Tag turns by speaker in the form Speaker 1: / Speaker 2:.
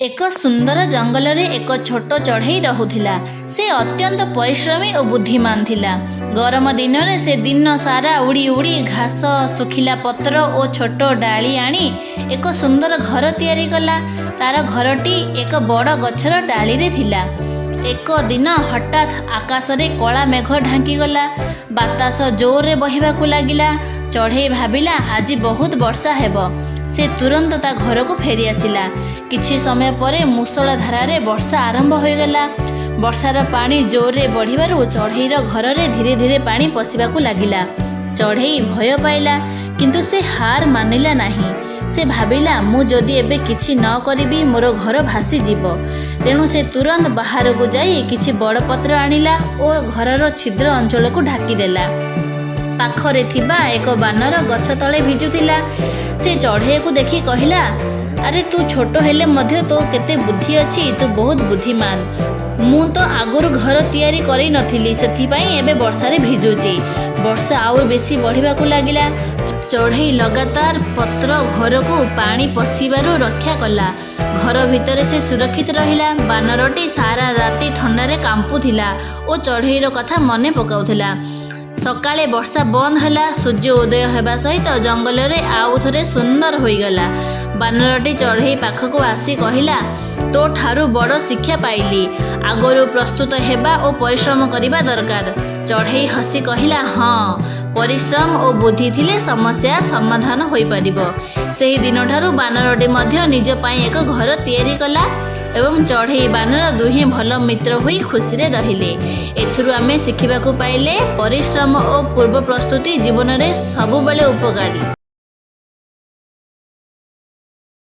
Speaker 1: ଏକ ସୁନ୍ଦର ଜଙ୍ଗଲରେ ଏକ ଛୋଟ ଚଢ଼େଇ ରହୁଥିଲା। ସେ ଅତ୍ୟନ୍ତ ପରିଶ୍ରମୀ ଓ ବୁଦ୍ଧିମାନ ଥିଲା। ଗରମ ଦିନରେ ସେ ଦିନ ସାରା ଉଡ଼ି ଉଡ଼ି ଘାସ, ଶୁଖିଲା ପତ୍ର ଓ ଛୋଟ ଡାଳି ଆଣି ଏକ ସୁନ୍ଦର ଘର ତିଆରି କଲା। ତାର ଘରଟି ଏକ ବଡ଼ ଗଛର ଡାଳିରେ ଥିଲା। ଏକ ଦିନ ହଠାତ୍ ଆକାଶରେ କଳା ମେଘ ଢାଙ୍କିଗଲା। ବାତାସ ଜୋରରେ ବହିବାକୁ ଲାଗିଲା। ଚଢ଼େଇ ଭାବିଲା ଆଜି ବହୁତ ବର୍ଷା ହେବ। ସେ ତୁରନ୍ତ ତା ଘରକୁ ଫେରି ଆସିଲା। କିଛି ସମୟ ପରେ ମୂଷଳ ଧାରାରେ ବର୍ଷା ଆରମ୍ଭ ହୋଇଗଲା। ବର୍ଷାର ପାଣି ଜୋରରେ ବଢ଼ିବାରୁ ଚଢ଼େଇର ଘରରେ ଧୀରେ ଧୀରେ ପାଣି ପଶିବାକୁ ଲାଗିଲା। ଚଢ଼େଇ ଭୟ ପାଇଲା, କିନ୍ତୁ ସେ ହାର ମାନିଲା ନାହିଁ। ସେ ଭାବିଲା ମୁଁ ଯଦି ଏବେ କିଛି ନ କରିବି ମୋର ଘର ଭାସିଯିବ। ତେଣୁ ସେ ତୁରନ୍ତ ବାହାରକୁ ଯାଇ କିଛି ବଡ଼ ପତ୍ର ଆଣିଲା ଓ ଘରର ଛିଦ୍ର ଅଞ୍ଚଳକୁ ଢାଙ୍କିଦେଲା। ପାଖରେ ଥିବା ଏକ ବାନର ଗଛ ତଳେ ଭିଜୁଥିଲା। ସେ ଚଢ଼େଇକୁ ଦେଖି କହିଲା, ଆରେ ତୁ ଛୋଟ ହେଲେ ମଧ୍ୟ ତୋ କେତେ ବୁଦ୍ଧି ଅଛି, ତୁ ବହୁତ ବୁଦ୍ଧିମାନ। ମୁଁ ତ ଆଗରୁ ଘର ତିଆରି କରିନଥିଲି, ସେଥିପାଇଁ ଏବେ ବର୍ଷାରେ ଭିଜୁଛି। ବର୍ଷା ଆହୁରି ବେଶୀ ବଢ଼ିବାକୁ ଲାଗିଲା। ଚଢ଼େଇ ଲଗାତାର ପତ୍ର ଘରକୁ ପାଣି ପଶିବାରୁ ରକ୍ଷା କଲା। ଘର ଭିତରେ ସେ ସୁରକ୍ଷିତ ରହିଲା। ବାନରଟି ସାରା ରାତି ଥଣ୍ଡାରେ କାମ୍ପୁଥିଲା ଓ ଚଢ଼େଇର କଥା ମନେ ପକାଉଥିଲା। ସକାଳେ ବର୍ଷା ବନ୍ଦ ହେଲା। ସୂର୍ଯ୍ୟ ଉଦୟ ହେବା ସହିତ ଜଙ୍ଗଲରେ ଆଉ ଥରେ ସୁନ୍ଦର ହୋଇଗଲା। ବାନରଟି ଚଢ଼େଇ ପାଖକୁ ଆସି କହିଲା, ତୋ ଠାରୁ ବଡ଼ ଶିକ୍ଷା ପାଇଲି। ଆଗରୁ ପ୍ରସ୍ତୁତ ହେବା ଓ ପରିଶ୍ରମ କରିବା ଦରକାର। ଚଢ଼େଇ ହସି କହିଲା, ହଁ, ପରିଶ୍ରମ ଓ ବୁଦ୍ଧି ଥିଲେ ସମସ୍ୟା ସମାଧାନ ହୋଇପାରିବ। ସେହି ଦିନଠାରୁ ବାନରଟି ମଧ୍ୟ ନିଜ ପାଇଁ ଏକ ଘର ତିଆରି କଲା ଏବଂ ଚଢ଼େଇ ବାନର ଦୁହେଁ ଭଲ ମିତ୍ର ହୋଇ ଖୁସିରେ ରହିଲେ। ଏଥିରୁ ଆମେ ଶିଖିବାକୁ ପାଇଲେ ପରିଶ୍ରମ ଓ ପୂର୍ବ ପ୍ରସ୍ତୁତି ଜୀବନରେ ସବୁବେଳେ ଉପକାରୀ।